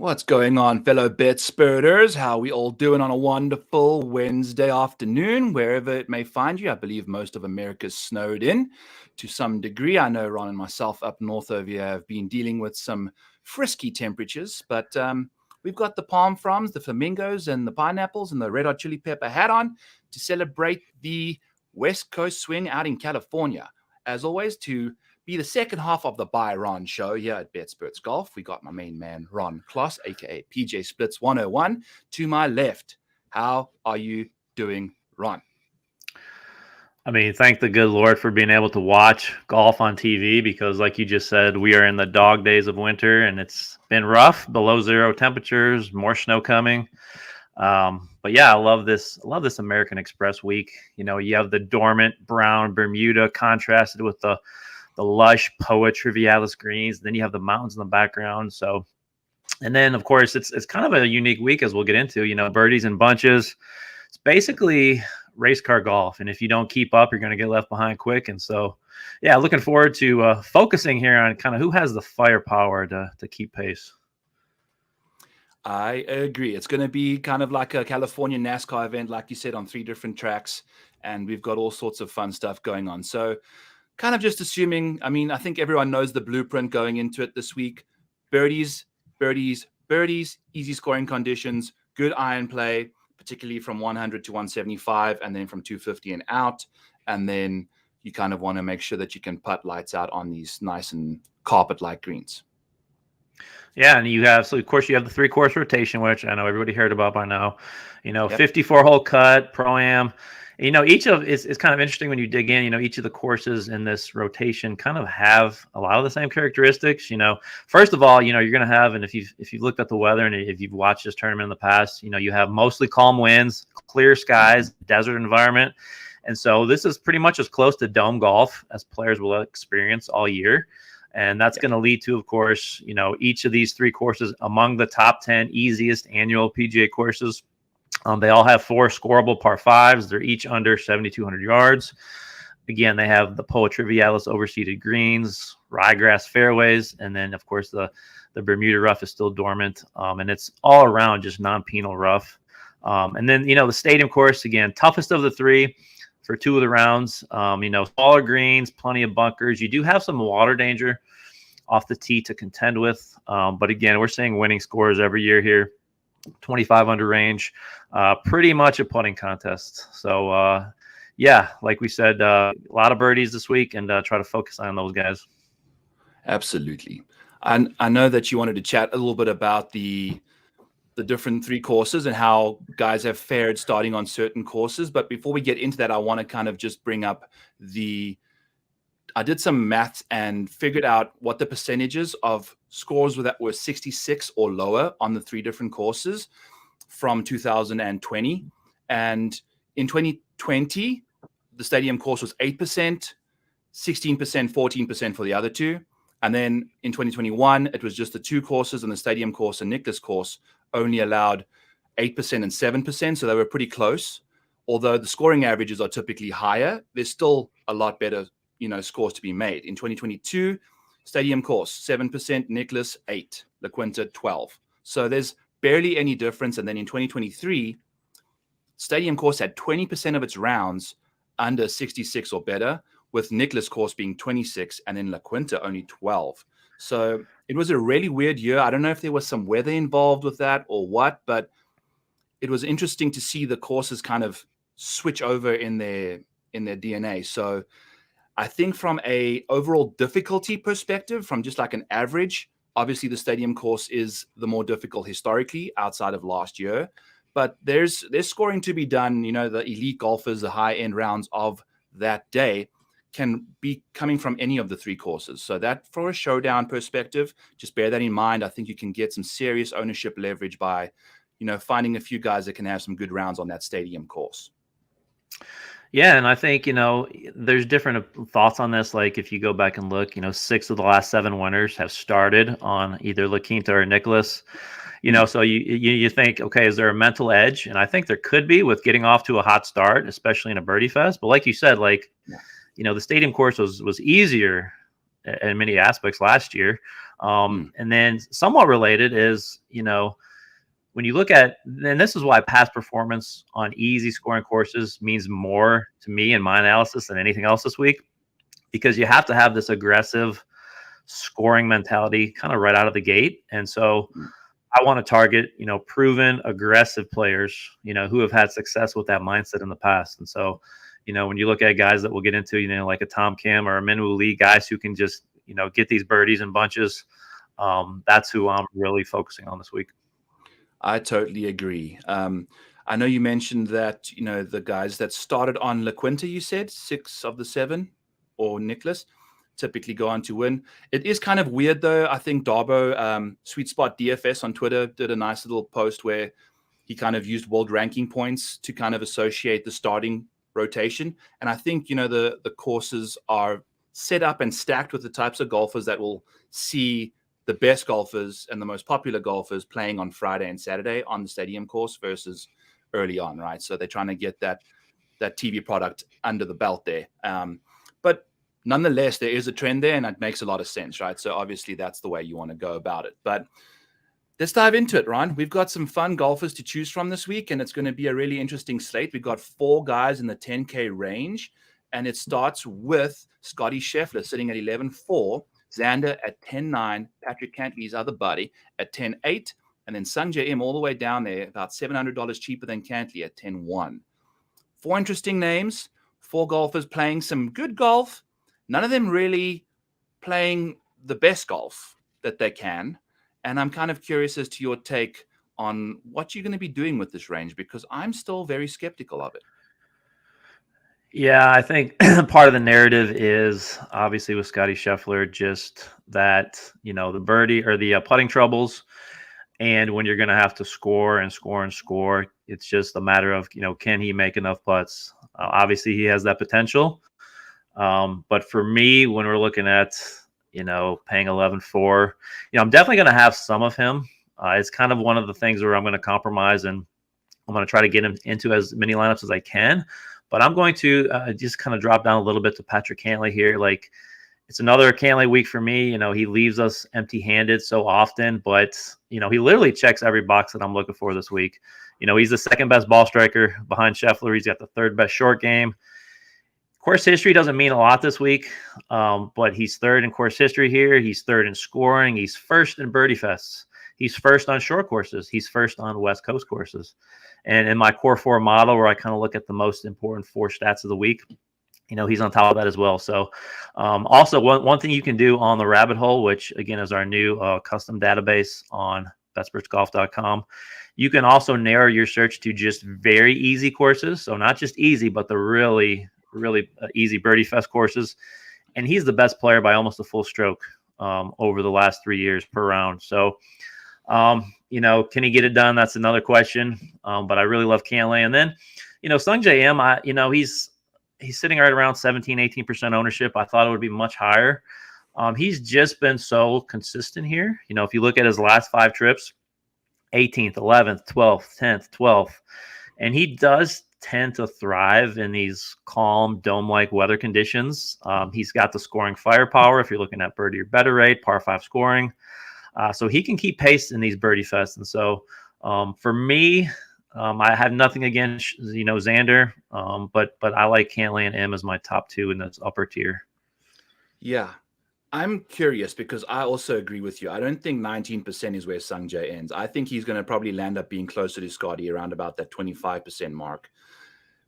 What's going on, fellow bet spurters? How are we all doing on a wonderful Wednesday afternoon, wherever it may find you? I believe most of America's snowed in to some degree. I know Ron and myself up north over here have been dealing with some frisky temperatures, but we've got the palm fronds, the flamingos, and the pineapples, and the red hot chili pepper hat on to celebrate the West Coast swing out in California. As always, to be the second half of the Byron show here at BetSperts Golf. We got my main man, Ron Kloss, aka PJ Splits 101, to my left. How are you doing, Ron? I mean, thank the good Lord for being able to watch golf on TV because, like you just said, we are in the dog days of winter and it's been rough, below zero temperatures, more snow coming. But yeah, I love this. I love this American Express week. You know, you have the dormant brown Bermuda contrasted with the lush Poa Trivialis greens. Then you have the mountains in the background. So, and then of course it's kind of a unique week as we'll get into. You know, birdies and bunches. It's basically race car golf, and if you don't keep up, you're going to get left behind quick. And so, yeah, looking forward to focusing here on kind of who has the firepower to keep pace. I agree. It's going to be kind of like a California NASCAR event, like you said, on 3 different tracks, and we've got all sorts of fun stuff going on. So kind of just assuming, I mean, I think everyone knows the blueprint going into it this week. Birdies, birdies, birdies, easy scoring conditions, good iron play, particularly from 100 to 175, and then from 250 and out. And then you kind of want to make sure that you can putt lights out on these nice and carpet-like greens. Yeah, and you have, so of course you have the 3-course rotation, which I know everybody heard about by now. You know, 54-hole cut, Pro-Am. You know, each of it's kind of interesting when you dig in. You know, each of the courses in this rotation kind of have a lot of the same characteristics. You know, first of all, you know, you're going to have, and if you've looked at the weather and if you've watched this tournament in the past, you know, you have mostly calm winds, clear skies, desert environment, and so this is pretty much as close to dome golf as players will experience all year. And that's going to lead to, of course, you know, each of these 3 courses among the top 10 easiest annual PGA courses. They all have 4 scoreable par 5s. They're each under 7,200 yards. Again, they have the Poa Trivialis overseeded greens, ryegrass fairways, and then, of course, the Bermuda rough is still dormant. And it's all around just non-penal rough. And then, you know, the stadium course, again, toughest of the 3 for 2 of the rounds. You know, smaller greens, plenty of bunkers. You do have some water danger off the tee to contend with. But again, we're seeing winning scores every year here. 25 under range, pretty much a putting contest. So, yeah, like we said, a lot of birdies this week, and try to focus on those guys. Absolutely. And I know that you wanted to chat a little bit about the different 3 courses and how guys have fared starting on certain courses. But before we get into that, I want to kind of just bring up I did some maths and figured out what the percentages of scores that were 66 or lower on the 3 different courses from 2020. And in 2020, the stadium course was 8%, 16%, 14% for the other 2. And then in 2021, it was just the 2 courses, and the stadium course and Nicklaus course only allowed 8% and 7%. So they were pretty close. Although the scoring averages are typically higher, there's still a lot better, you know, scores to be made. In 2022, stadium course 7%, Nicklaus 8%, La Quinta 12%. So there's barely any difference. And then in 2023, stadium course had 20% of its rounds under 66 or better, with Nicklaus course being 26 and then La Quinta only 12. So it was a really weird year. I don't know if there was some weather involved with that or what, but it was interesting to see the courses kind of switch over in their DNA. So I think from a overall difficulty perspective, from just like an average, obviously the stadium course is the more difficult historically outside of last year, but there's scoring to be done. You know, the elite golfers, the high end rounds of that day can be coming from any of the 3 courses. So that, for a showdown perspective, just bear that in mind. I think you can get some serious ownership leverage by, you know, finding a few guys that can have some good rounds on that stadium course. Yeah, and I think, you know, there's different thoughts on this. Like if you go back and look, you know, 6 of the last 7 winners have started on either La Quinta or Nicklaus. You know, so you think, okay, is there a mental edge? And I think there could be with getting off to a hot start, especially in a birdie fest. But like you said, like, you know, the stadium course was easier in many aspects last year. And then somewhat related is, when you look at, and this is why past performance on easy scoring courses means more to me in my analysis than anything else this week, because you have to have this aggressive scoring mentality kind of right out of the gate. And so I want to target, proven aggressive players, who have had success with that mindset in the past. And so, when you look at guys that we'll get into, like a Tom Kim or a Minwoo Lee, guys who can just, get these birdies in bunches, that's who I'm really focusing on this week. I totally agree. I know you mentioned that, the guys that started on La Quinta, you said 6 of the 7, or Nicholas, typically go on to win. It is kind of weird, though. I think Darbo, Sweet Spot DFS on Twitter, did a nice little post where he kind of used world ranking points to kind of associate the starting rotation. And I think, the courses are set up and stacked with the types of golfers that will see the best golfers and the most popular golfers playing on Friday and Saturday on the stadium course versus early on, right? So they're trying to get that TV product under the belt there. But nonetheless, there is a trend there, and it makes a lot of sense, right? So obviously that's the way you want to go about it. But let's dive into it, Ryan. We've got some fun golfers to choose from this week, and it's going to be a really interesting slate. We've got 4 guys in the 10K range, and it starts with Scotty Scheffler sitting at 11.4, Xander at 10.9, Patrick Cantlay's other buddy at 10.8, and then Sung Jae Im all the way down there, about $700 cheaper than Cantlay at 10.1. 4 interesting names, 4 golfers playing some good golf, none of them really playing the best golf that they can. And I'm kind of curious as to your take on what you're going to be doing with this range, because I'm still very skeptical of it. Yeah, I think part of the narrative is obviously with Scotty Scheffler, just that, the birdie or the putting troubles. And when you're going to have to score and score and score, it's just a matter of, can he make enough putts? Obviously, he has that potential. But for me, when we're looking at, paying 11.4, I'm definitely going to have some of him. It's kind of one of the things where I'm going to compromise, and I'm going to try to get him into as many lineups as I can. But I'm going to just kind of drop down a little bit to Patrick Cantlay here. Like, it's another Cantlay week for me. He leaves us empty-handed so often, but, he literally checks every box that I'm looking for this week. He's the second best ball striker behind Scheffler. He's got the third best short game. Course history doesn't mean a lot this week, but he's third in course history here. He's third in scoring. He's first in birdie fests. He's first on short courses. He's first on West Coast courses. And in my core 4 model, where I kind of look at the most important 4 stats of the week, he's on top of that as well. So also one thing you can do on the rabbit hole, which again is our new custom database on bestbridgegolf.com, you can also narrow your search to just very easy courses. So not just easy, but the really easy birdie fest courses. And he's the best player by almost a full stroke over the last 3 years per round. So, can he get it done? That's another question. But I really love Cantlay. And then, Sung Jae Im, he's sitting right around 17-18% ownership. I thought it would be much higher. He's just been so consistent here. If you look at his last 5 trips, 18th, 11th, 12th, 10th, 12th, and he does tend to thrive in these calm, dome-like weather conditions. He's got the scoring firepower if you're looking at birdie or better rate, par 5 scoring. So he can keep pace in these birdie fests. And so for me, I have nothing against, Xander, but I like Cantlay and M as my top 2 in this upper tier. Yeah. I'm curious because I also agree with you. I don't think 19% is where Sung Jae ends. I think he's going to probably land up being closer to Scotty around about that 25% mark.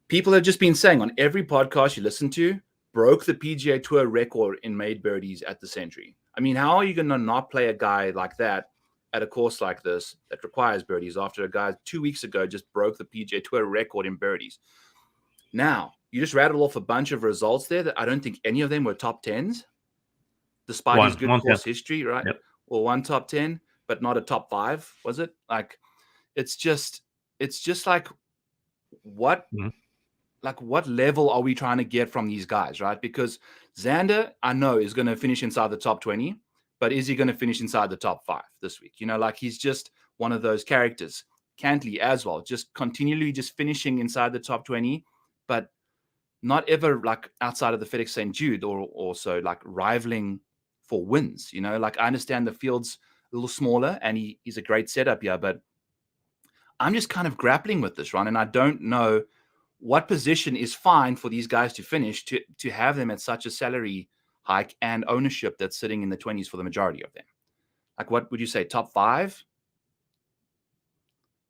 People have just been saying on every podcast you listen to, broke the PGA Tour record in made birdies at the Century. I mean, how are you going to not play a guy like that at a course like this that requires birdies after a guy 2 weeks ago just broke the PGA Tour record in birdies? Now, you just rattled off a bunch of results there that I don't think any of them were top 10s, despite his good course history, right? Yep. Well, 1 top 10, but not a top 5, was it? Like, it's just like what, what level are we trying to get from these guys, right? Because Xander, I know, is going to finish inside the top 20, but is he going to finish inside the top 5 this week? He's just one of those characters. Cantlay as well, just continually just finishing inside the top 20, but not ever like outside of the FedEx St. Jude or also like rivaling for wins. Like I understand the field's a little smaller and he's a great setup here, but I'm just kind of grappling with this, Ron, and I don't know what position is fine for these guys to finish to have them at such a salary hike and ownership that's sitting in the 20s for the majority of them. Like, what would you say? Top 5?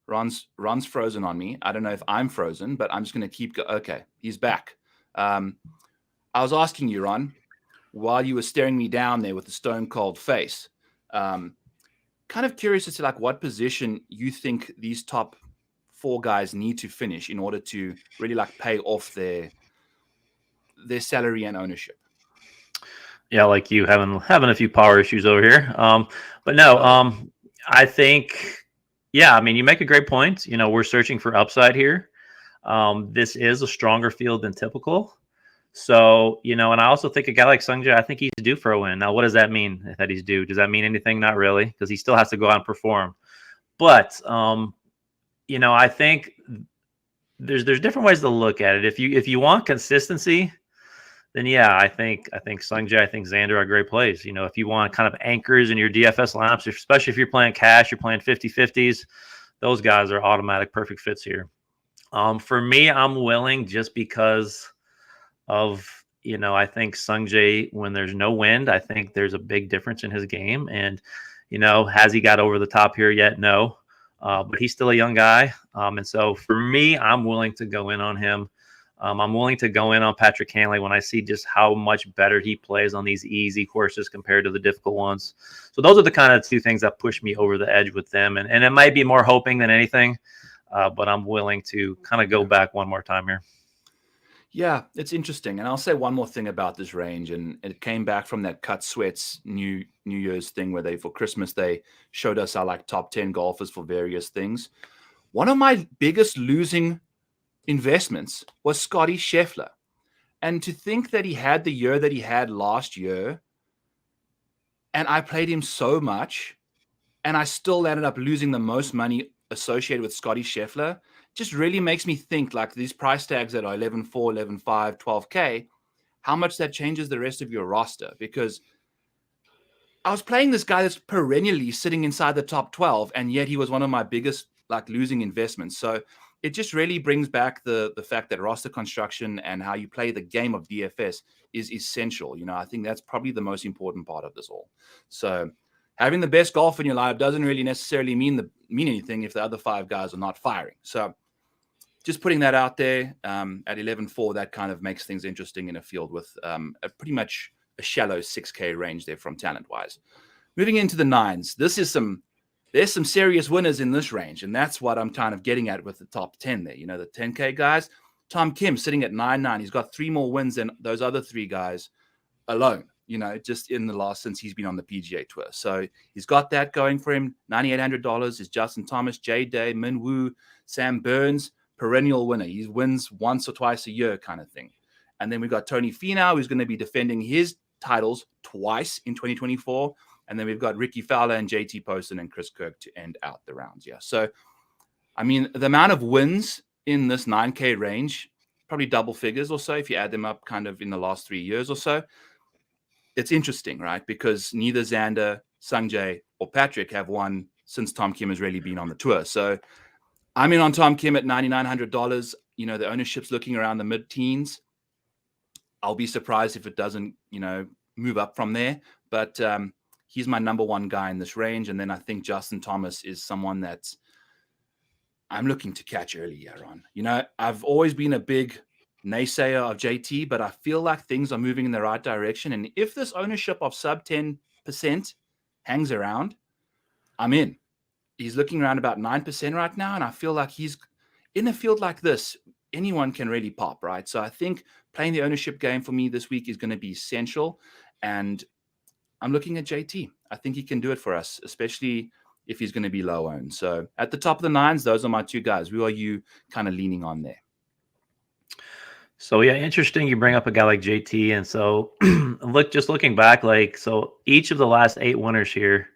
Ron's frozen on me. I don't know if I'm frozen, but I'm just going to keep going. Okay, he's back. I was asking you, Ron, while you were staring me down there with the stone cold face, kind of curious as to like what position you think these top 4 guys need to finish in order to really like pay off their salary and ownership. Yeah, like you having a few power issues over here. But no, I think, yeah, I mean, you make a great point. We're searching for upside here. This is a stronger field than typical. So, and I also think a guy like Sungjae, I think he's due for a win. Now, what does that mean that he's due? Does that mean anything? Not really, because he still has to go out and perform. But, I think there's different ways to look at it. If you want consistency, then yeah, I think Sungjae, I think Xander are great plays. If you want kind of anchors in your DFS lineups, especially if you're playing cash, you're playing 50-50s, those guys are automatic perfect fits here. For me, I'm willing just because of, I think Sungjae, when there's no wind, I think there's a big difference in his game. And, has he got over the top here yet? No. But he's still a young guy. And so for me, I'm willing to go in on him. I'm willing to go in on Patrick Cantlay when I see just how much better he plays on these easy courses compared to the difficult ones. So those are the kind of 2 things that push me over the edge with them. And it might be more hoping than anything, but I'm willing to kind of go back one more time here. Yeah, it's interesting. And I'll say one more thing about this range. And it came back from that Cut Sweats New Year's thing where for Christmas, they showed us our like top 10 golfers for various things. One of my biggest losing investments was Scotty Scheffler. And to think that he had the year that he had last year, and I played him so much, and I still ended up losing the most money associated with Scotty Scheffler, just really makes me think like these price tags that are 11.4, 11.5, 12K, how much that changes the rest of your roster. Because I was playing this guy that's perennially sitting inside the top 12, and yet he was one of my biggest like losing investments. So it just really brings back the fact that roster construction and how you play the game of DFS is essential. I think that's probably the most important part of this all. So having the best golf in your lineup doesn't really necessarily mean anything if the other 5 guys are not firing. So just putting that out there at 11.4, that kind of makes things interesting in a field with a pretty much a shallow 6K range there from talent-wise. Moving into the 9s, there's some serious winners in this range, and that's what I'm kind of getting at with the top 10 there. The 10K guys. Tom Kim sitting at 9.9. He's got 3 more wins than those other 3 guys alone, just in the last since he's been on the PGA Tour. So he's got that going for him. $9,800 is Justin Thomas, Jay Day, Min Woo, Sam Burns, perennial winner. He wins once or twice a year kind of thing. And then we've got Tony Finau, who's going to be defending his titles twice in 2024. And then we've got Ricky Fowler and JT Poston and Chris Kirk to end out the rounds. Yeah. So, I mean, the amount of wins in this 9K range, probably double figures or so, if you add them up kind of in the last 3 years or so. It's interesting, right? Because neither Xander, Sungjae, or Patrick have won since Tom Kim has really been on the tour. So I'm in on Tom Kim at $9,900. The ownership's looking around the mid-teens. I'll be surprised if it doesn't, move up from there. But he's my number 1 guy in this range. And then I think Justin Thomas is someone that I'm looking to catch early here on. I've always been a big naysayer of JT, but I feel like things are moving in the right direction. And if this ownership of sub 10% hangs around, I'm in. He's looking around about 9% right now. And I feel like he's in a field like this, anyone can really pop, right? So I think playing the ownership game for me this week is going to be essential. And I'm looking at JT. I think he can do it for us, especially if he's going to be low owned. So at the top of the 9s, those are my 2 guys. Who are you kind of leaning on there? So yeah, interesting. You bring up a guy like JT. And so looking back, so each of the last 8 winners here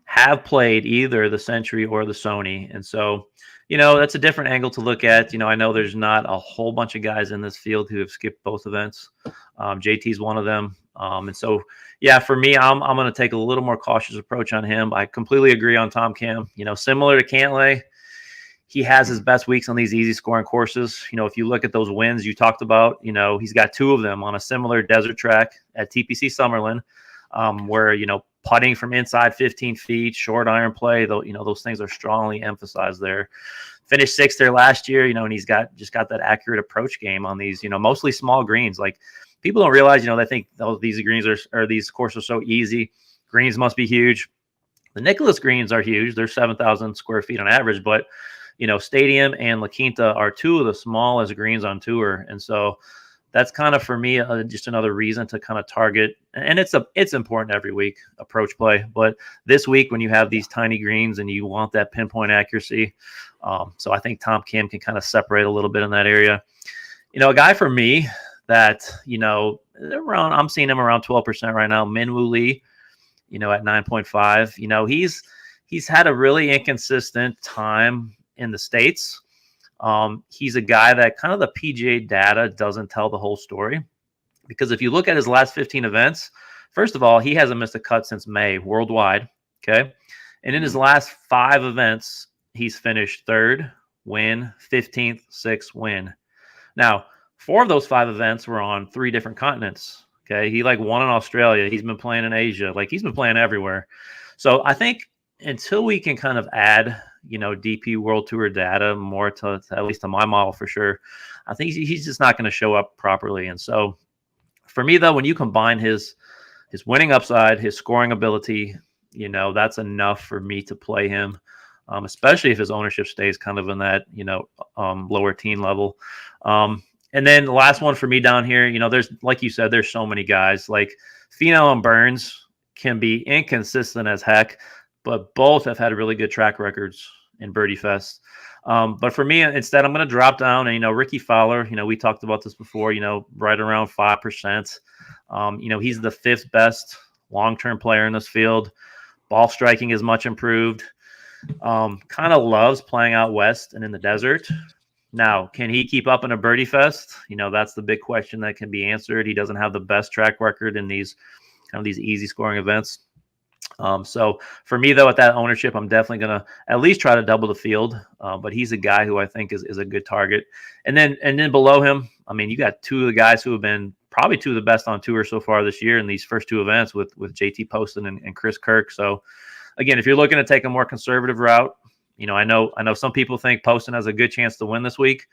have played either the Century or the Sony. And so, that's a different angle to look at. I know there's not a whole bunch of guys in this field who have skipped both events. JT's one of them. And so, yeah, for me, I'm going to take a little more cautious approach on him. I completely agree on Tom Kim. Similar to Cantlay, he has his best weeks on these easy scoring courses. If you look at those wins you talked about, he's got 2 of them on a similar desert track at TPC Summerlin, where, putting from inside 15 feet, short iron play, though, those things are strongly emphasized there. Finished 6th there last year, and he's got that accurate approach game on these, mostly small greens. Like, people don't realize, they think these greens or these courses are so easy. Greens must be huge. The Nicholas greens are huge. They're 7,000 square feet on average, but Stadium and La Quinta are 2 of the smallest greens on tour. And so that's kind of, for me, just another reason to kind of target. And it's important every week, approach play. But this week, when you have these tiny greens and you want that pinpoint accuracy, so I think Tom Kim can kind of separate a little bit in that area. A guy for me that, I'm seeing him around 12% right now, Minwoo Lee, at 9.5. He's had a really inconsistent time in the States. He's a guy that kind of the PGA data doesn't tell the whole story, because if you look at his last 15 events, first of all, he hasn't missed a cut since May worldwide. Okay. And in his last 5 events, he's finished 3rd, win, 15th, 6th, win. Now, 4 of those 5 events were on 3 different continents. Okay. He won in Australia. He's been playing in Asia. He's been playing everywhere. So I think until we can kind of add, DP World Tour data more to at least to my model for sure, I think he's just not going to show up properly. And so for me, though, when you combine his winning upside, his scoring ability, that's enough for me to play him, especially if his ownership stays kind of in that, lower teen level. And then the last one for me down here, there's, like you said, there's so many guys. Like Finau and Burns can be inconsistent as heck, but both have had really good track records in Birdie Fest. But for me, instead, I'm going to drop down. And, Ricky Fowler, we talked about this before, right around 5%. He's the 5th best long-term player in this field. Ball striking is much improved. Kind of loves playing out west and in the desert. Now, can he keep up in a Birdie Fest? That's the big question that can be answered. He doesn't have the best track record in these easy scoring events. So for me, though, at that ownership, I'm definitely going to at least try to double the field. But he's a guy who I think is a good target. And then below him, you got 2 of the guys who have been probably 2 of the best on tour so far this year in these first 2 events with JT Poston and Chris Kirk. So again, if you're looking to take a more conservative route, I know some people think Poston has a good chance to win this week.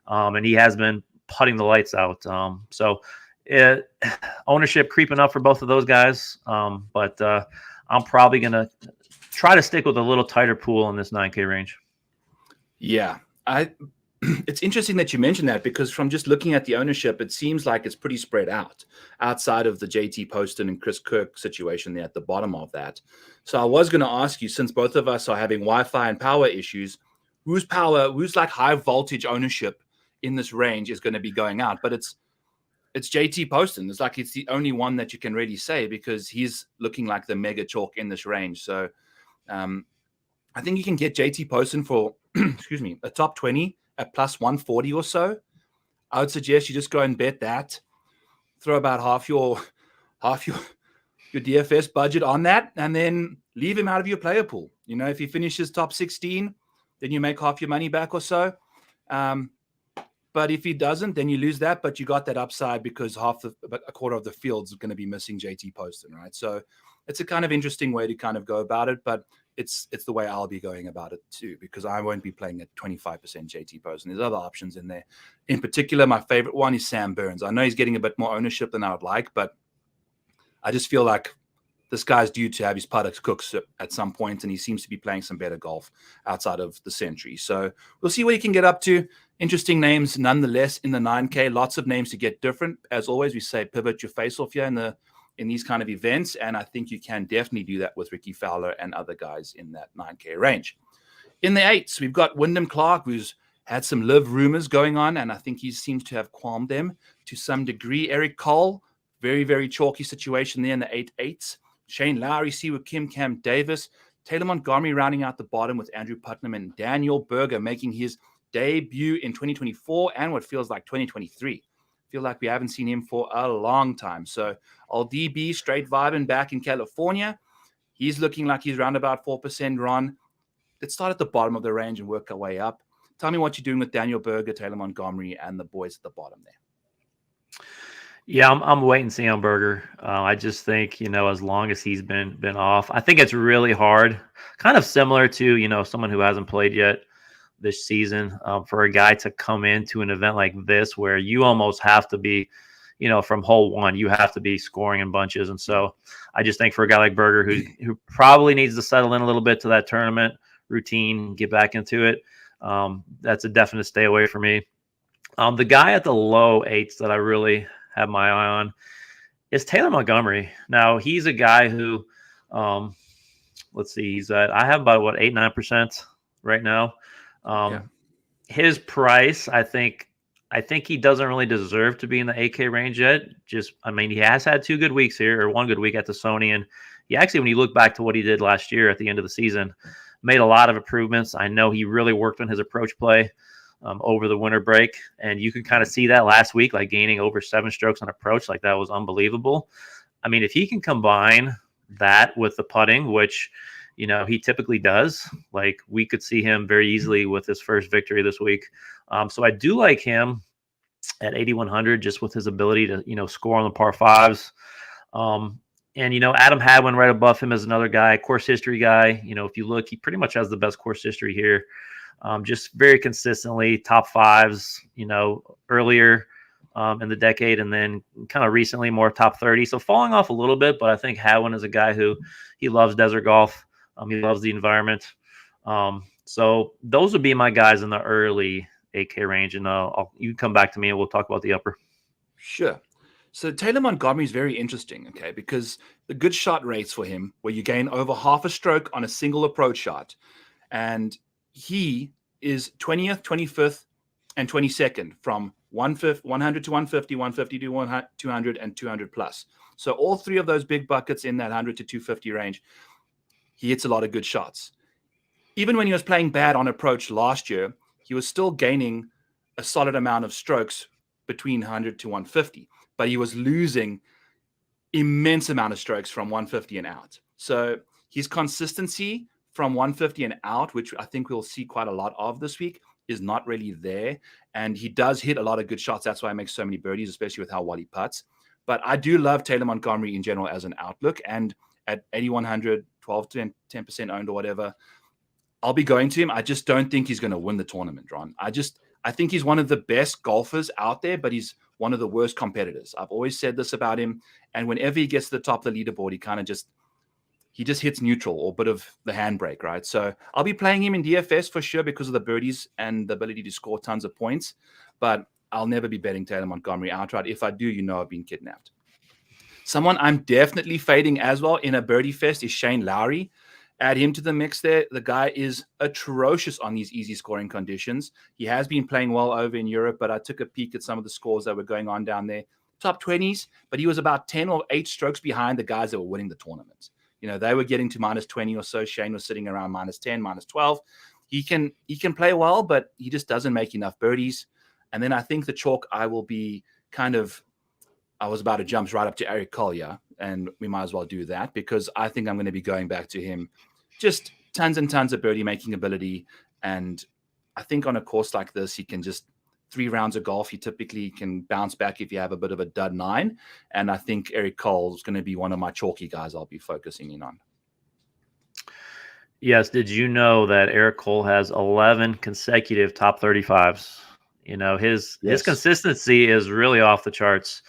And he has been putting the lights out. So ownership creeping up for both of those guys. But I'm probably going to try to stick with a little tighter pool in this 9K range. Yeah. It's interesting that you mentioned that, because from just looking at the ownership, it seems like it's pretty spread out outside of the JT Poston and Chris Kirk situation there at the bottom of that. So I was going to ask you, since both of us are having Wi-Fi and power issues, whose high voltage ownership in this range is going to be going out? But it's JT Poston. It's the only one that you can really say, because he's looking like the mega chalk in this range. So I think you can get JT Poston for, excuse me, a top 20 at plus 140 or so. I would suggest you just go and bet that. Throw about half your DFS budget on that, and then leave him out of your player pool. If he finishes top 16, then you make half your money back or so. But if he doesn't, then you lose that, but you got that upside because a quarter of the field's going to be missing JT Poston, right? So it's a kind of interesting way to kind of go about it, but it's the way I'll be going about it too, because I won't be playing at 25% JT Poston. There's other options in there. In particular, my favorite one is Sam Burns. I know he's getting a bit more ownership than I would like, but I just feel like this guy's due to have his putters cooked at some point, and he seems to be playing some better golf outside of the Century. So we'll see what he can get up to. Interesting names nonetheless in the 9K. Lots of names to get different. As always, we say pivot your face off here in these kind of events, and I think you can definitely do that with Ricky Fowler and other guys in that 9K range. In the 8s, we've got Wyndham Clark, who's had some live rumors going on, and I think he seems to have calmed them to some degree. Eric Cole, very, very chalky situation there in the 8-8s. Shane Lowry, Siwoo Kim, Cam Davis, Taylor Montgomery rounding out the bottom with Andrew Putnam, and Daniel Berger making his debut in 2024 and what feels like 2023 Feel like we haven't seen him for a long time. So old DB straight vibing back in California. He's looking like he's around about 4%, Ron. Let's start at the bottom of the range and work our way up. Tell me what you're doing with Daniel Berger, Taylor Montgomery, and the boys at the bottom there. Yeah, I'm waiting to see on Berger. I just think, as long as he's been off, I think it's really hard, kind of similar to, someone who hasn't played yet this season, for a guy to come into an event like this where you almost have to be, from hole one, you have to be scoring in bunches. And so I just think for a guy like Berger who probably needs to settle in a little bit to that tournament routine, get back into it, that's a definite stay away for me. The guy at the low eights that I really have my eye on is Taylor Montgomery. Now he's a guy who, let's see, I have about 8-9% right now. His price, I think he doesn't really deserve to be in the 8K range yet. He has had 2 good weeks here, or 1 good week at the Sony. And he actually, when you look back to what he did last year at the end of the season, made a lot of improvements. I know he really worked on his approach play over the winter break. And you can kind of see that last week, like gaining over 7 strokes on approach. Like that was unbelievable. I mean, if he can combine that with the putting, which, he typically does, like we could see him very easily with his first victory this week. So I do like him at 8,100 just with his ability to, score on the par fives. And, Adam Hadwin right above him is another guy, course history guy. If you look, he pretty much has the best course history here. Just very consistently top fives, earlier in the decade, and then kind of recently more top 30. So falling off a little bit, but I think Hadwin is a guy who he loves desert golf. He loves the environment. So those would be my guys in the early 8K range, and you can come back to me and we'll talk about the upper. Sure. So Taylor Montgomery is very interesting, okay, because the good shot rates for him, where you gain over half a stroke on a single approach shot, and he is 20th, 25th, and 22nd from 100 to 150, 150 to 200, and 200 plus. So all 3 of those big buckets in that 100 to 250 range, he hits a lot of good shots. Even when he was playing bad on approach last year, he was still gaining a solid amount of strokes between 100 to 150, but he was losing immense amount of strokes from 150 and out. So his consistency from 150 and out, which I think we'll see quite a lot of this week, is not really there. And he does hit a lot of good shots. That's why he makes so many birdies, especially with how well he putts. But I do love Taylor Montgomery in general as an outlook. And at 8,100, 12 to 10% owned or whatever, I'll be going to him. I just don't think he's going to win the tournament, Ron. I think he's one of the best golfers out there, but he's one of the worst competitors. I've always said this about him. And whenever he gets to the top of the leaderboard, he just hits neutral or a bit of the handbrake, right? So I'll be playing him in DFS for sure because of the birdies and the ability to score tons of points. But I'll never be betting Taylor Montgomery outright. If I do, I've been kidnapped. Someone I'm definitely fading as well in a birdie fest is Shane Lowry. Add him to the mix there. The guy is atrocious on these easy scoring conditions. He has been playing well over in Europe, but I took a peek at some of the scores that were going on down there. Top 20s, but he was about 10 or 8 strokes behind the guys that were winning the tournament. They were getting to minus 20 or so. Shane was sitting around minus 10, minus 12. He can play well, but he just doesn't make enough birdies. And then I think the chalk I will be I was about to jump right up to Eric Collier, and we might as well do that because I think I'm going to be going back to him. Just tons and tons of birdie making ability. And I think on a course like this, he can just 3 rounds of golf. He typically can bounce back if you have a bit of a dud 9. And I think Eric Cole is going to be one of my chalky guys I'll be focusing in on. Yes. Did you know that Eric Cole has 11 consecutive top 35s? His consistency is really off the charts.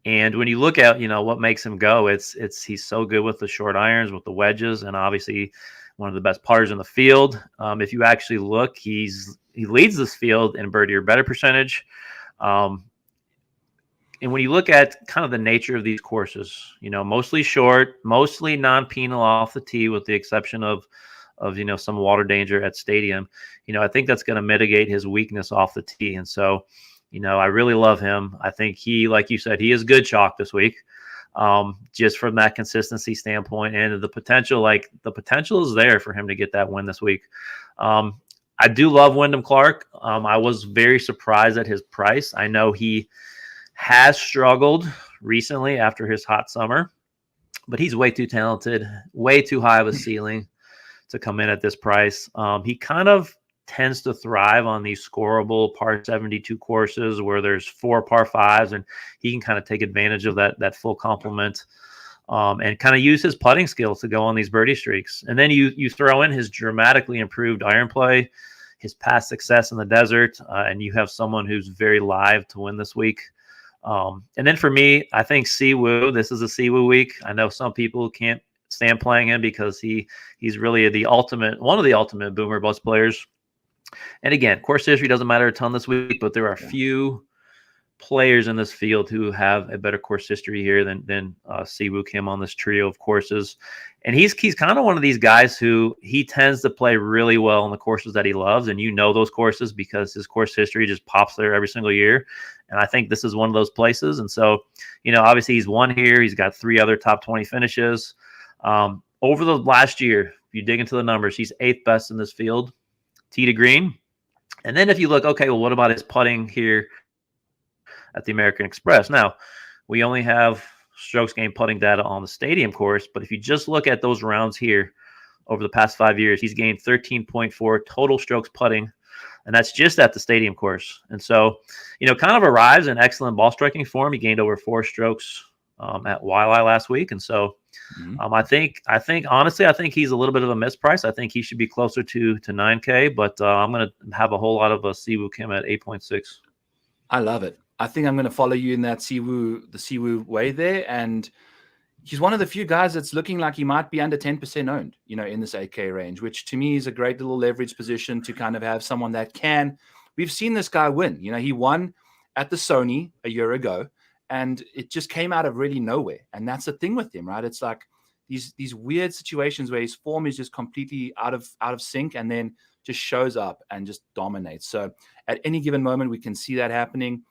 And when you look at, what makes him go, it's he's so good with the short irons, with the wedges, and obviously one of the best putters in the field. If you actually look, he leads this field in birdie or better percentage. And when you look at kind of the nature of these courses, mostly short, mostly non-penal off the tee, with the exception of some water danger at stadium, I think that's going to mitigate his weakness off the tee. And so, I really love him. I think he, like you said, he is good chalk this week, just from that consistency standpoint, and the potential is there for him to get that win this week. I do love Wyndham Clark. I was very surprised at his price. I know he has struggled recently after his hot summer, but he's way too talented, way too high of a ceiling to come in at this price. He kind of tends to thrive on these scoreable par 72 courses where there's 4 par 5s, and he can kind of take advantage of that full complement. And kind of use his putting skills to go on these birdie streaks. And then you throw in his dramatically improved iron play, his past success in the desert, and you have someone who's very live to win this week. And then for me, I think Siwoo. This is a Siwoo week. I know some people can't stand playing him because he's really one of the ultimate boomer bust players. And again, course history doesn't matter a ton this week, but there are few players in this field who have a better course history here than Siwoo Kim on this trio of courses. And he's kind of one of these guys who he tends to play really well in the courses that he loves. And those courses because his course history just pops there every single year. And I think this is one of those places. And so, obviously he's won here. He's got 3 other top 20 finishes. Over the last year, if you dig into the numbers, he's 8th best in this field, tee to green. And then if you look, okay, well, what about his putting here at the American Express? Now, we only have strokes gained putting data on the stadium course, but if you just look at those rounds here over the past 5 years, he's gained 13.4 total strokes putting, and that's just at the stadium course. And so, kind of arrives in excellent ball striking form. He gained over 4 strokes at Waialae last week, and so I think honestly, I think he's a little bit of a misprice. I think he should be closer to 9K, but I'm going to have a whole lot of Siwoo Kim at 8.6. I love it. I think I'm going to follow you in that the Siwoo way there. And he's one of the few guys that's looking like he might be under 10% owned, in this 8K range, which to me is a great little leverage position to kind of have someone that can. We've seen this guy win. He won at the Sony a year ago, and it just came out of really nowhere. And that's the thing with him, right? It's like these weird situations where his form is just completely out of sync, and then just shows up and just dominates. So at any given moment, we can see that happening.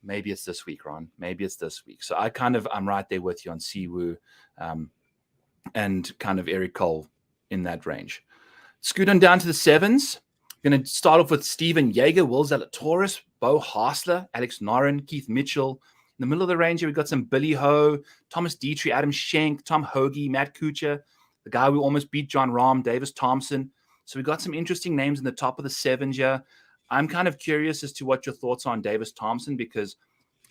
Maybe it's this week, Ron. Maybe it's this week. So I'm right there with you on Siwoo and kind of Eric Cole in that range. Scoot on down to the 7s. Going to start off with Steven Yeager, Will Zalatoris, Bo Hassler, Alex Noren, Keith Mitchell. In the middle of the range here, we've got some Billy Ho, Thomas Dietrich, Adam Schenk, Tom Hoagie, Matt Kuchar, the guy who almost beat John Rahm, Davis Thompson. So we've got some interesting names in the top of the 7s here. I'm kind of curious as to what your thoughts are on Davis Thompson, because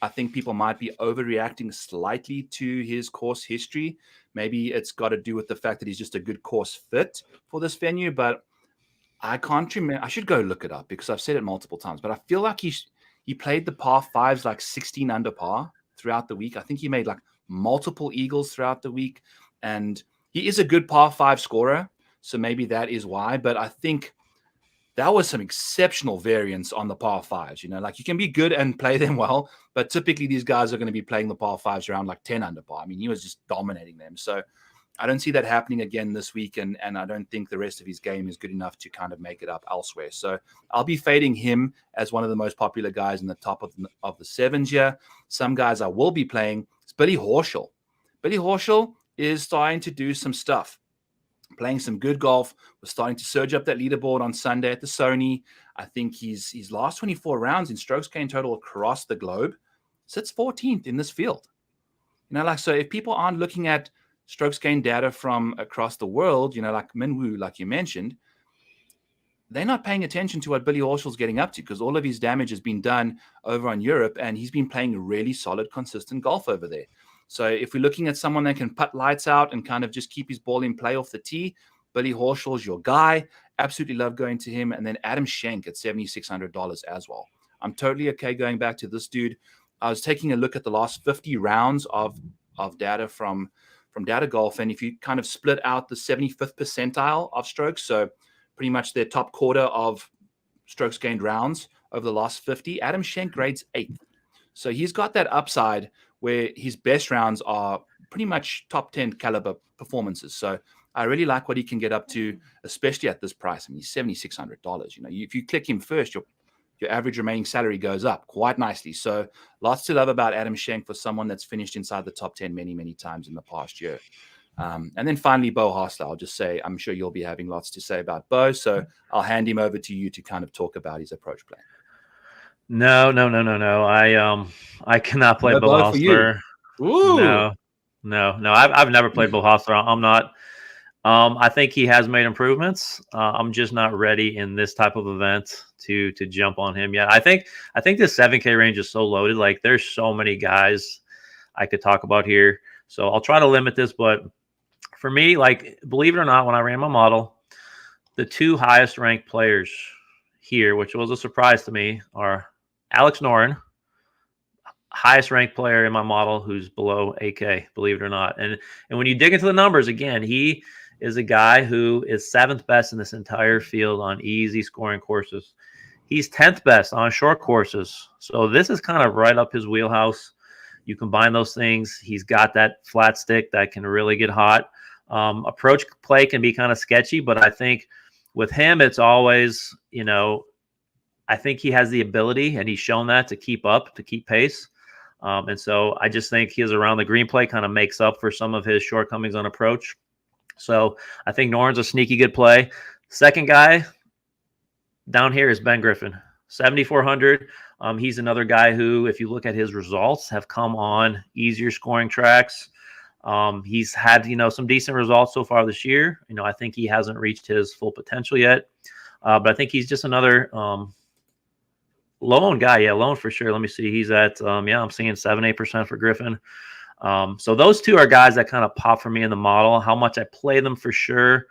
I think people might be overreacting slightly to his course history. Maybe it's got to do with the fact that he's just a good course fit for this venue, but I can't remember. I should go look it up because I've said it multiple times, but I feel like he played the par 5s like 16 under par throughout the week. I think he made like multiple eagles throughout the week, and he is a good par 5 scorer. So maybe that is why, but I think that was some exceptional variance on the par 5s. Like you can be good and play them well, but typically these guys are going to be playing the par 5s around like 10 under par. I mean, he was just dominating them. So I don't see that happening again this week, and I don't think the rest of his game is good enough to kind of make it up elsewhere. So I'll be fading him as one of the most popular guys in the top of the 7s here. Some guys I will be playing is Billy Horschel. Billy Horschel is starting to do some stuff. Playing some good golf, was starting to surge up that leaderboard on Sunday at the Sony. I think his last 24 rounds in strokes gained total across the globe sits 14th in this field. So if people aren't looking at strokes gained data from across the world, like Minwoo, like you mentioned, they're not paying attention to what Billy Horschel's getting up to, because all of his damage has been done over on Europe, and he's been playing really solid, consistent golf over there. So if we're looking at someone that can putt lights out and kind of just keep his ball in play off the tee, Billy Horschel's your guy. Absolutely love going to him. And then Adam Schenk at $7,600 as well. I'm totally okay going back to this dude. I was taking a look at the last 50 rounds of data from Data Golf, and if you kind of split out the 75th percentile of strokes, so pretty much their top quarter of strokes gained rounds over the last 50, Adam Schenk grades 8th. So he's got that upside where his best rounds are pretty much top 10 caliber performances. So I really like what he can get up to, especially at this price. I mean, he's $7,600. If you click him first, your average remaining salary goes up quite nicely. So lots to love about Adam Schenk for someone that's finished inside the top 10 many, many times in the past year. And then finally, Bo Hassler. I'll just say, I'm sure you'll be having lots to say about Bo. So I'll hand him over to you to kind of talk about his approach play. No, no, no, no, no. I cannot play No Bill bow for you. Hostler. Ooh. No, no, no. I've never played Bill Hostler. I'm not. I think he has made improvements. I'm just not ready in this type of event to jump on him yet. I think this 7K range is so loaded. Like there's so many guys I could talk about here. So I'll try to limit this, but for me, like believe it or not, when I ran my model, the two highest ranked players here, which was a surprise to me, are Alex Noren, highest ranked player in my model who's below 8K, believe it or not. And when you dig into the numbers again, he is a guy who is seventh best in this entire field on easy scoring courses. He's 10th best on short courses. So this is kind of right up his wheelhouse. You combine those things, he's got that flat stick that can really get hot. Approach play can be kind of sketchy, but I think with him, it's always, I think he has the ability, and he's shown that to keep up, to keep pace. And so I just think his around the green play kind of makes up for some of his shortcomings on approach. So I think Noren's a sneaky good play. Second guy down here is Ben Griffin, 7,400. He's another guy who, if you look at his results, have come on easier scoring tracks. He's had, some decent results so far this year. I think he hasn't reached his full potential yet. But I think he's just another loan guy. Yeah, loan for sure. Let me see. He's at, I'm seeing 7-8% for Griffin. So those two are guys that kind of pop for me in the model. How much I play them for sure,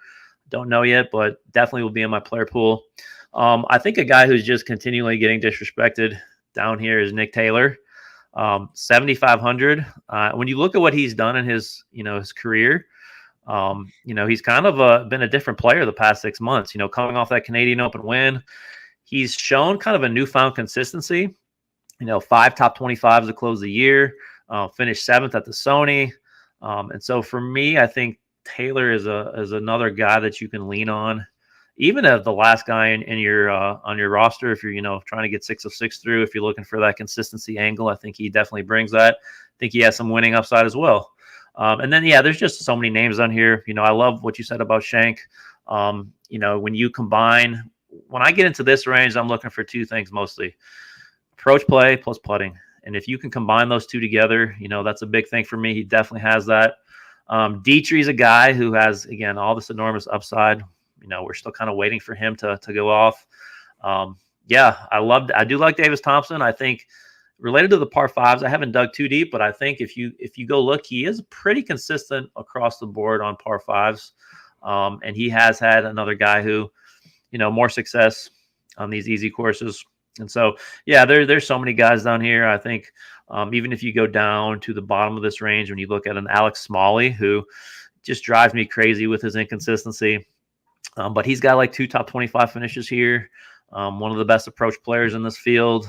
don't know yet, but definitely will be in my player pool. I think a guy who's just continually getting disrespected down here is Nick Taylor, 7,500. When you look at what he's done in his, his career, he's kind of been a different player the past 6 months. Coming off that Canadian Open win, he's shown kind of a newfound consistency. 5 top 25s to close the year, finished 7th at the Sony. And so for me, I think Taylor is another guy that you can lean on, even as the last guy in your on your roster. If you're trying to get 6 of 6 through, if you're looking for that consistency angle, I think he definitely brings that. I think he has some winning upside as well. And then there's just so many names on here. I love what you said about Shank. When you combine, when I get into this range, I'm looking for two things mostly: approach play plus putting. And if you can combine those two together, that's a big thing for me. He definitely has that. Dietrich's a guy who has, again, all this enormous upside. We're still kind of waiting for him to go off. I do like Davis Thompson. I think related to the par fives, I haven't dug too deep, but I think if you go look, he is pretty consistent across the board on par fives. And he has had another guy who, more success on these easy courses. And so, there's so many guys down here. I think even if you go down to the bottom of this range, when you look at an Alex Smalley, who just drives me crazy with his inconsistency. But he's got like 2 top 25 finishes here. One of the best approach players in this field.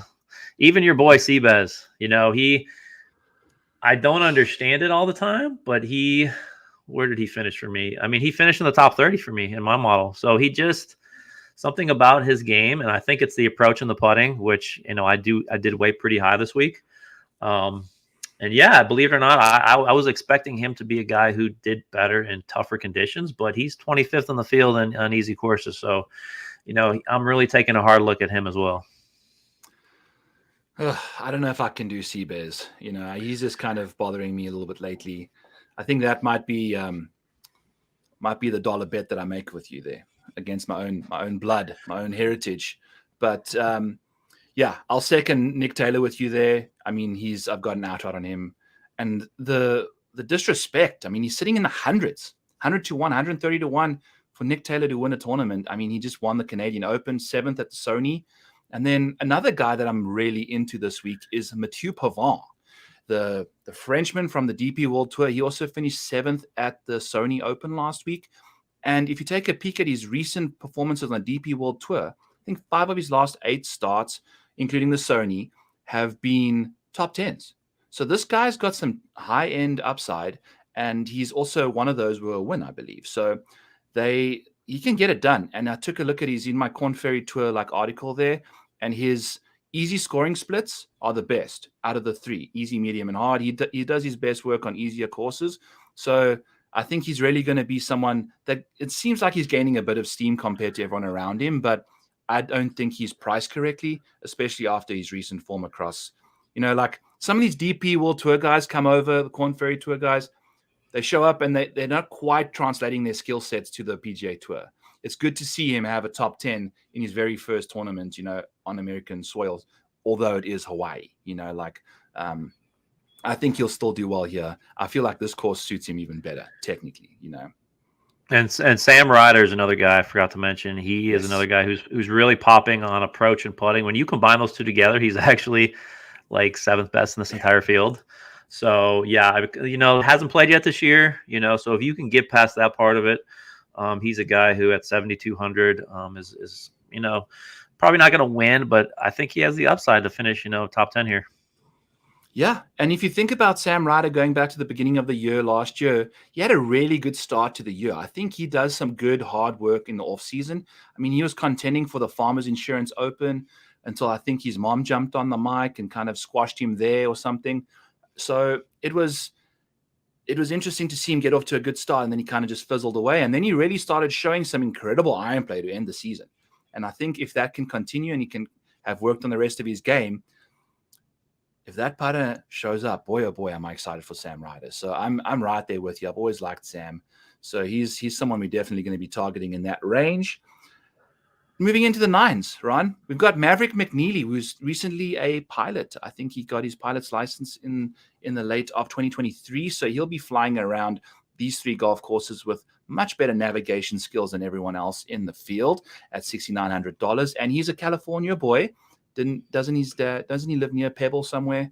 Even your boy Seabez, I don't understand it all the time, but where did he finish for me? I mean, he finished in the top 30 for me in my model. So he just, something about his game, and I think it's the approach and the putting, which, I did weight pretty high this week. And believe it or not, I was expecting him to be a guy who did better in tougher conditions, but he's 25th on the field on easy courses. So, I'm really taking a hard look at him as well. I don't know if I can do Seabez. He's just kind of bothering me a little bit lately. I think that might be the dollar bet that I make with you there against my own blood, my own heritage. But I'll second Nick Taylor with you there. I mean, I've got an outright on him, and the disrespect. I mean, he's sitting in the hundreds, 100 to 1, 130 to 1 for Nick Taylor to win a tournament. I mean, he just won the Canadian Open, 7th at the Sony. And then another guy that I'm really into this week is Mathieu Pavon, the Frenchman from the DP World Tour. He also finished 7th at the Sony Open last week. And if you take a peek at his recent performances on the DP World Tour, I think 5 of his last 8 starts, including the Sony, have been top 10s. So this guy's got some high-end upside, and he's also one of those who will win, I believe. So he can get it done. And I took a look at his in my Corn Ferry Tour article there, and his easy scoring splits are the best out of the 3: easy, medium, and hard. He does his best work on easier courses. So I think he's really going to be someone that it seems like he's gaining a bit of steam compared to everyone around him. But I don't think he's priced correctly, especially after his recent form across. Like some of these DP World Tour guys come over, the Corn Ferry Tour guys, they show up and they're not quite translating their skill sets to the PGA Tour. It's good to see him have a top 10 in his very first tournament, on American soils, although it is Hawaii, I think he'll still do well here. I feel like this course suits him even better, technically, And Sam Ryder is another guy I forgot to mention. He is another guy who's really popping on approach and putting. When you combine those two together, he's actually like 7th best in this entire field. So yeah, hasn't played yet this year. So if you can get past that part of it, he's a guy who at 7,200 is probably not going to win, but I think he has the upside to finish top 10 here. Yeah, and if you think about Sam Ryder going back to the beginning of the year last year, he had a really good start to the year. I think he does some good hard work in the off season. I mean, he was contending for the Farmers Insurance Open until I think his mom jumped on the mic and kind of squashed him there or something. So it was interesting to see him get off to a good start, and then he kind of just fizzled away. And then he really started showing some incredible iron play to end the season. And I think if that can continue and he can have worked on the rest of his game, if that putter shows up, boy, oh boy, am I excited for Sam Ryder. So I'm right there with you. I've always liked Sam. So he's someone we're definitely going to be targeting in that range. Moving into the 9s, Ron, we've got Maverick McNeely, who's recently a pilot. I think he got his pilot's license in the late of 2023. So he'll be flying around these 3 golf courses with much better navigation skills than everyone else in the field at $6,900. And he's a California boy. Doesn't he live near Pebble somewhere?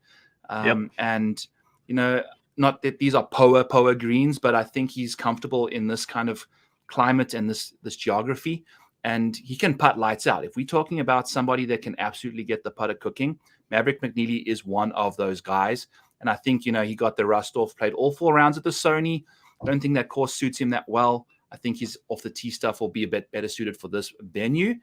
Yep. And not that these are poa greens, but I think he's comfortable in this kind of climate and this geography, and he can putt lights out. If we're talking about somebody that can absolutely get the putter cooking, Maverick McNeely is one of those guys. And I think he got the rust off, played all 4 rounds at the Sony. I don't think that course suits him that well. I think his off the tee stuff will be a bit better suited for this venue.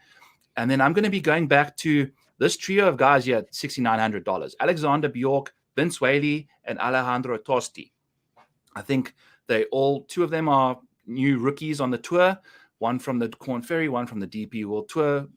And then I'm going to be going back to this trio of guys here at $6,900. Alexander Bjork, Vince Whaley, and Alejandro Tosti. I think 2 of them are new rookies on the tour. One from the Corn Ferry, one from the DP World Tour.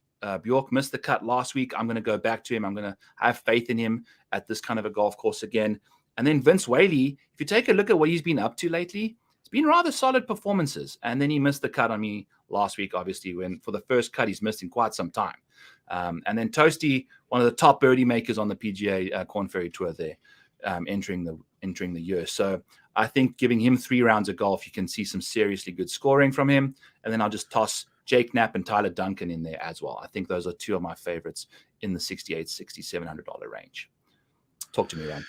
Bjork missed the cut last week. I'm going to go back to him. I'm going to have faith in him at this kind of a golf course again. And then Vince Whaley, if you take a look at what he's been up to lately, it's been rather solid performances. And then he missed the cut on me last week, obviously, when for the first cut he's missed in quite some time. And then Toasty, one of the top birdie makers on the PGA Corn Ferry Tour there, entering the year. So I think giving him 3 rounds of golf, you can see some seriously good scoring from him. And then I'll just toss Jake Knapp and Tyler Duncan in there as well. I think those are 2 of my favorites in the $6,800, $6,700 range. Talk to me, Ryan.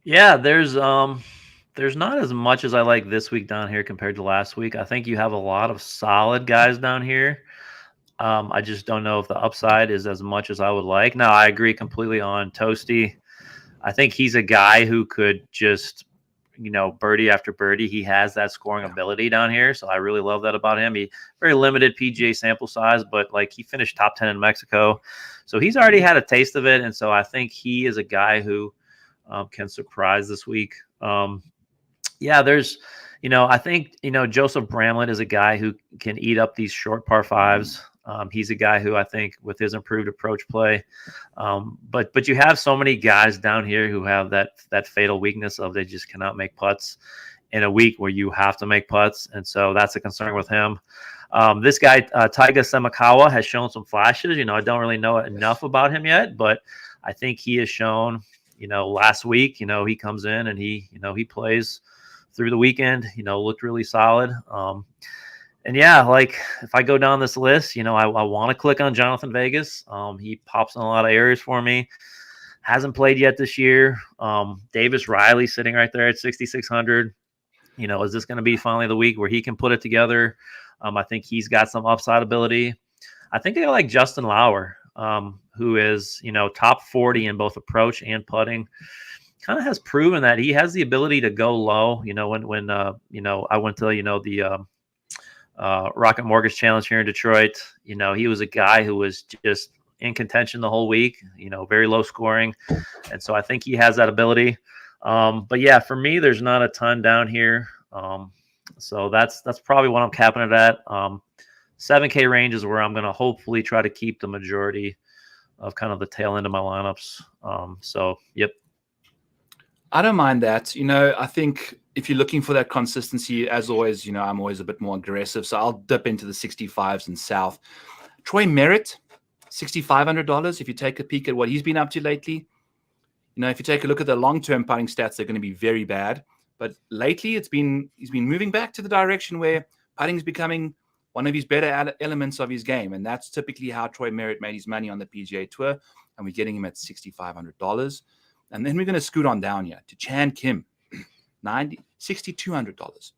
Yeah, there's not as much as I like this week down here compared to last week. I think you have a lot of solid guys down here. I just don't know if the upside is as much as I would like. Now, I agree completely on Toasty. I think he's a guy who could just, birdie after birdie. He has that scoring ability down here. So I really love that about him. He very limited PGA sample size, but he finished top 10 in Mexico. So he's already had a taste of it. And so I think he is a guy who can surprise this week. There's, I think, Joseph Bramlett is a guy who can eat up these short par 5s. He's a guy who I think with his improved approach play, but you have so many guys down here who have that fatal weakness of they just cannot make putts in a week where you have to make putts. And so that's a concern with him. This guy, Taiga Semakawa, has shown some flashes. I don't really know enough about him yet, but I think he has shown, last week, he comes in and he plays through the weekend, looked really solid. And if I go down this list, I want to click on Jonathan Vegas. He pops in a lot of areas for me. Hasn't played yet this year. Davis Riley sitting right there at 6,600. Is this going to be finally the week where he can put it together? I think he's got some upside ability. I think I like Justin Lauer, who is, top 40 in both approach and putting. Kind of has proven that he has the ability to go low. When I went to, the Rocket Mortgage Challenge here in Detroit, he was a guy who was just in contention the whole week, very low scoring. And so I think he has that ability. But yeah, for me, there's not a ton down here. So that's probably what I'm capping it at. 7K range is where I'm going to hopefully try to keep the majority of kind of the tail end of my lineups. So, yep. I don't mind that. I think if you're looking for that consistency, as always, I'm always a bit more aggressive. So I'll dip into the 65s and south. Troy Merritt, $6,500. If you take a peek at what he's been up to lately, if you take a look at the long-term putting stats, they're going to be very bad. But lately, he's been moving back to the direction where putting is becoming one of his better elements of his game. And that's typically how Troy Merritt made his money on the PGA Tour. And we're getting him at $6,500. And then we're going to scoot on down here to Chan Kim, $6,200.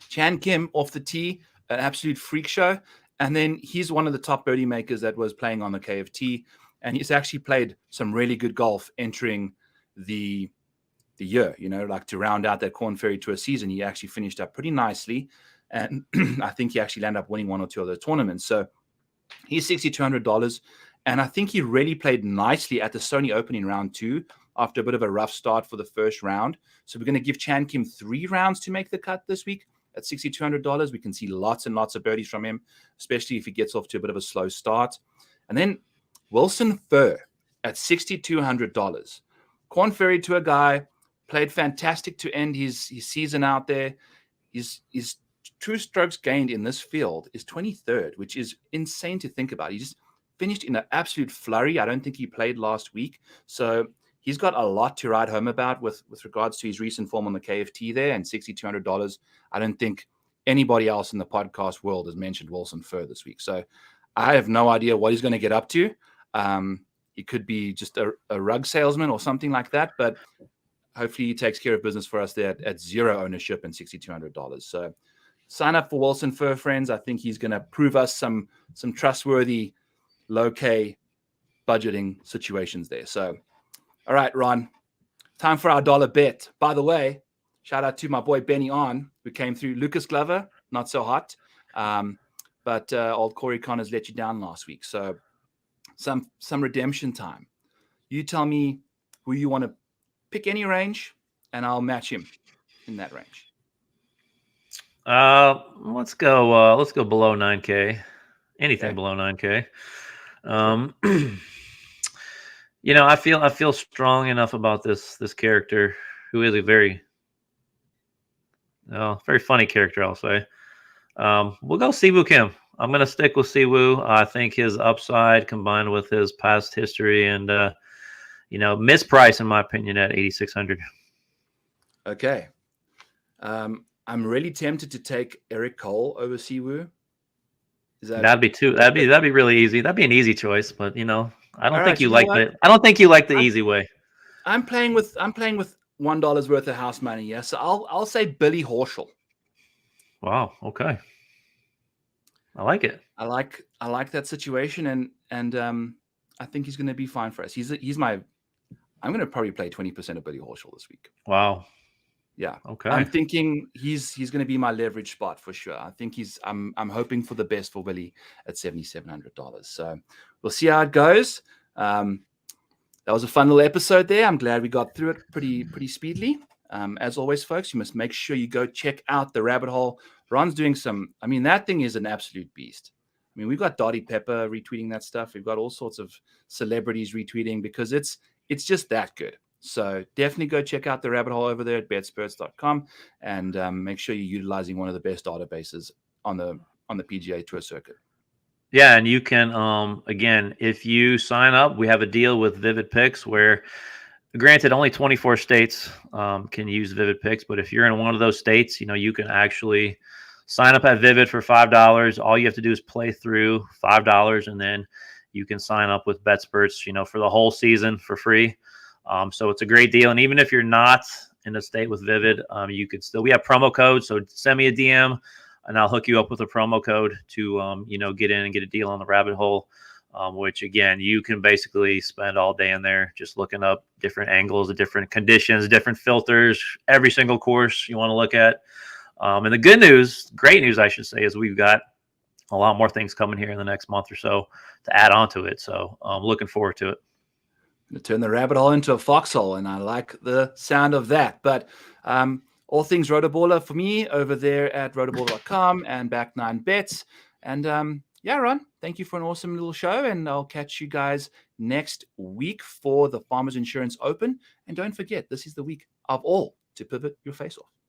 Chan Kim off the tee, an absolute freak show. And then he's one of the top birdie makers that was playing on the KFT. And he's actually played some really good golf entering the year, like to round out that Corn Ferry Tour season. He actually finished up pretty nicely. And I think he actually landed up winning one or two of the tournaments. So he's $6,200. And I think he really played nicely at the Sony Open in round 2 after a bit of a rough start for the first round. So we're going to give Chan Kim 3 rounds to make the cut this week at $6,200. We can see lots and lots of birdies from him, especially if he gets off to a bit of a slow start. And then Wilson Furr at $6,200. Corn Ferry Tour guy, played fantastic to end his season out there. His true strokes gained in this field is 23rd, which is insane to think about. He just finished in an absolute flurry. I don't think he played last week. So he's got a lot to write home about with regards to his recent form on the KFT there, and $6,200. I don't think anybody else in the podcast world has mentioned Wilson Furr this week. So I have no idea what he's going to get up to. He could be just a rug salesman or something like that, but hopefully he takes care of business for us there at zero ownership and $6,200. So sign up for Wilson Furr, friends. I think he's going to prove us some trustworthy low-K budgeting situations there. So, all right, Ron, time for our dollar bet. By the way, shout out to my boy Benny On, who came through. Lucas Glover, not so hot. But old Corey Connors let you down last week. So some redemption time. You tell me who you want to pick, any range, and I'll match him in that range. Let's go below 9K. Anything below 9K. I feel strong enough about this character, who is a very funny character, I'll say. We'll go Siwoo Kim. I'm going to stick with Siwoo. I think his upside combined with his past history and, mispriced, in my opinion, at 8,600. Okay. I'm really tempted to take Eric Cole over Siwoo. That'd be really easy. That'd be an easy choice, but I don't think you like the easy way. I'm playing with $1 worth of house money. Yeah. So I'll say Billy Horschel. Wow. Okay. I like it. I like that situation, and I think he's going to be fine for us. I'm going to probably play 20% of Billy Horschel this week. Wow. Yeah. Okay. I'm thinking he's going to be my leverage spot for sure. I think I'm hoping for the best for Billy at $7,700. So we'll see how it goes. That was a fun little episode there. I'm glad we got through it pretty speedily. As always, folks, you must make sure you go check out the Rabbit Hole. Ron's doing that thing is an absolute beast. We've got Dottie Pepper retweeting that stuff. We've got all sorts of celebrities retweeting because it's just that good. So definitely go check out the Rabbit Hole over there at betspurts.com and make sure you're utilizing one of the best databases on the PGA Tour circuit. Yeah, and you can, again, if you sign up, we have a deal with Vivid Picks where, granted, only 24 states can use Vivid Picks, but if you're in one of those states, you can actually sign up at Vivid for $5. All you have to do is play through $5, and then you can sign up with BetSperts, for the whole season for free. So it's a great deal. And even if you're not in a state with Vivid, you could still, we have promo codes. So send me a DM and I'll hook you up with a promo code to, get in and get a deal on the Rabbit Hole, which again, you can basically spend all day in there just looking up different angles, different conditions, different filters, every single course you want to look at. And the great news, I should say, is we've got a lot more things coming here in the next month or so to add on to it. So I'm looking forward to it. Turn the rabbit hole into a foxhole, and I like the sound of that. But all things Rotoballer for me over there at rotoballer.com and Back9Bets. And yeah, Ron, thank you for an awesome little show. And I'll catch you guys next week for the Farmers Insurance Open. And don't forget, this is the week of all to pivot your face off.